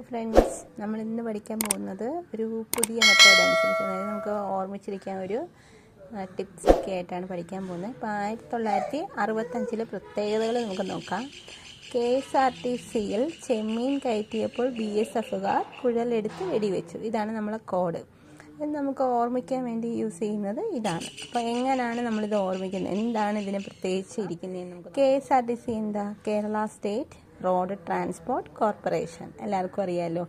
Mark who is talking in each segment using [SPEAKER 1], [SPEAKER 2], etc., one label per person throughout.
[SPEAKER 1] Friends, നമ്മൾ ഇന്ന് പഠിക്കാൻ പോകുന്നത് ഒരു പുതിയ മെത്തേഡ് അനുസരിച്ച്, അതായത് നമുക്ക് ഓർമ്മിച്ചിരിക്കാൻ ഒരു ടിപ്സ് ഒക്കെ ആയിട്ടാണ് പഠിക്കാൻ പോകുന്നത്. ഇപ്പോൾ 1965 പ്രത്യേകതകൾ നമുക്ക് നോക്കാം. KSRTCയിൽ ചെമ്മീൻ കയറ്റിയപ്പോൾ BSFകാർ കുഴലെടുത്ത് വെടിവെച്ചു. ഇതാണ് നമ്മളെ കോഡ്. ഇത് നമുക്ക് ഓർമ്മിക്കാൻ വേണ്ടി യൂസ് ചെയ്യുന്നത് ഇതാണ്. അപ്പോൾ എങ്ങനെയാണ് നമ്മളിത് ഓർമ്മിക്കുന്നത്, എന്താണ് ഇതിനെ പ്രത്യേകിച്ച് ഇരിക്കുന്നതെന്ന് നമുക്ക്. KSRTC എന്താ? Kerala state road transport corporation. എല്ലാവർക്കും അറിയാമല്ലോ.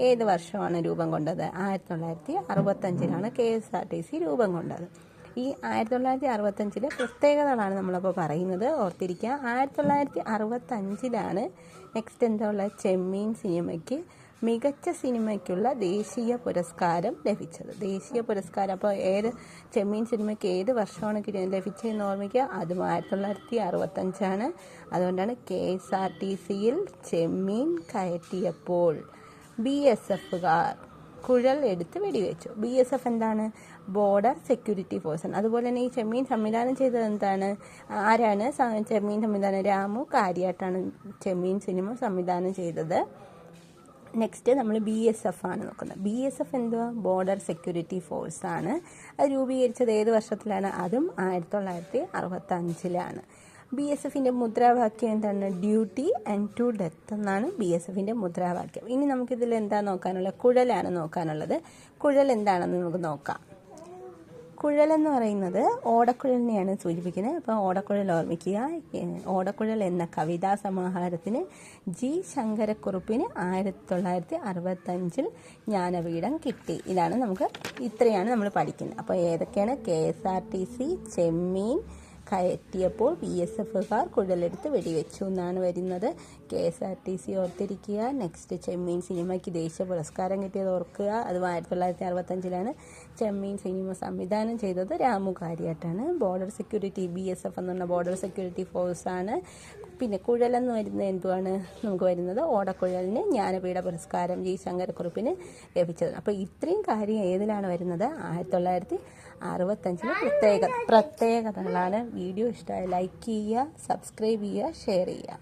[SPEAKER 1] ഏത് വർഷമാണ് രൂപം കൊണ്ടത്? 1965 KSRTC രൂപം കൊണ്ടത്. ഈ 1965 പ്രത്യേകതകളാണ് നമ്മളപ്പോൾ പറയുന്നത്, ഓർത്തിരിക്കുക. 1965 നെക്സ്റ്റ് എന്താ ഉള്ളത്? ചെമ്മീൻ സിനിമയ്ക്ക് മികച്ച സിനിമയ്ക്കുള്ള ദേശീയ പുരസ്കാരം ലഭിച്ചത്. ദേശീയ പുരസ്കാരം അപ്പോൾ ഏത് ചെമ്മീൻ സിനിമയ്ക്ക് ഏത് വർഷമാണ് ലഭിച്ചതെന്ന് ഓർമ്മിക്കുക. അതും 1965. അതുകൊണ്ടാണ് KSRTCയിൽ ചെമ്മീൻ കയറ്റിയപ്പോൾ BSFകാർ കുഴൽ എടുത്ത് വെടിവെച്ചു. BSF എന്താണ്? ബോർഡർ സെക്യൂരിറ്റി ഫോഴ്സാണ്. അതുപോലെ തന്നെ ഈ ചെമ്മീൻ സംവിധാനം ചെയ്തത് എന്താണ്? ആരാണ് ചെമ്മീൻ സംവിധാനം? രാമു കാര്യാട്ടാണ് ചെമ്മീൻ സിനിമ സംവിധാനം ചെയ്തത്. നെക്സ്റ്റ് നമ്മൾ BSF ആണ് നോക്കുന്നത്. BSF എന്തുവാ? ബോർഡർ സെക്യൂരിറ്റി ഫോഴ്സാണ്. അത് രൂപീകരിച്ചത് ഏത് വർഷത്തിലാണ്? അതും 1965. BSFിൻ്റെ മുദ്രാവാക്യം എന്താണ്? ഡ്യൂട്ടി ആൻഡ് ടു ഡെത്ത് എന്നാണ് BSFിൻ്റെ മുദ്രാവാക്യം. ഇനി നമുക്കിതിൽ എന്താ നോക്കാനുള്ളത്? കുഴലാണ് നോക്കാനുള്ളത്. കുഴൽ എന്താണെന്ന് നമുക്ക് നോക്കാം. കുഴലെന്ന് പറയുന്നത് ഓടക്കുഴലിനെയാണ് സൂചിപ്പിക്കുന്നത്. അപ്പോൾ ഓടക്കുഴൽ ഓർമ്മിക്കുക. ഓടക്കുഴൽ എന്ന കവിതാ സമാഹാരത്തിന് G ശങ്കരക്കുറുപ്പിന് 1965 ജ്ഞാനപീഠം കിട്ടി. ഇത്രയാണ് നമ്മൾ പഠിക്കുന്നത്. അപ്പോൾ ഏതൊക്കെയാണ്? KSRTC ചെമ്മീൻ കയറ്റിയപ്പോൾ BSFകാർ കുഴലെടുത്ത് വെടിവെച്ചു എന്നാണ് വരുന്നത്. KSRTC ഓർത്തിരിക്കുക. നെക്സ്റ്റ് ചെമ്മീൻ സിനിമയ്ക്ക് ദേശീയ പുരസ്കാരം കിട്ടിയത് ഓർക്കുക. അത് 1965 ചെമ്മീൻ സിനിമ സംവിധാനം ചെയ്തത് രാമു കാര്യാട്ടാണ്. ബോർഡർ സെക്യൂരിറ്റി BSF എന്ന് പറഞ്ഞ ബോർഡർ സെക്യൂരിറ്റി ഫോഴ്സാണ്. പിന്നെ കുഴലെന്ന് വരുന്നത് എന്തുവാണ് നമുക്ക് വരുന്നത്? ഓടക്കുഴലിന് ജ്ഞാനപീഠ പുരസ്കാരം G ശങ്കരക്കുറുപ്പിന് ലഭിച്ചത്. അപ്പോൾ ഇത്രയും കാര്യം ഏതിലാണ് വരുന്നത്? 1965 പ്രത്യേകതകളാണ്. വീഡിയോ ഇഷ്ടമായി ലൈക്ക് ചെയ്യുക, സബ്സ്ക്രൈബ് ചെയ്യുക, ഷെയർ ചെയ്യുക.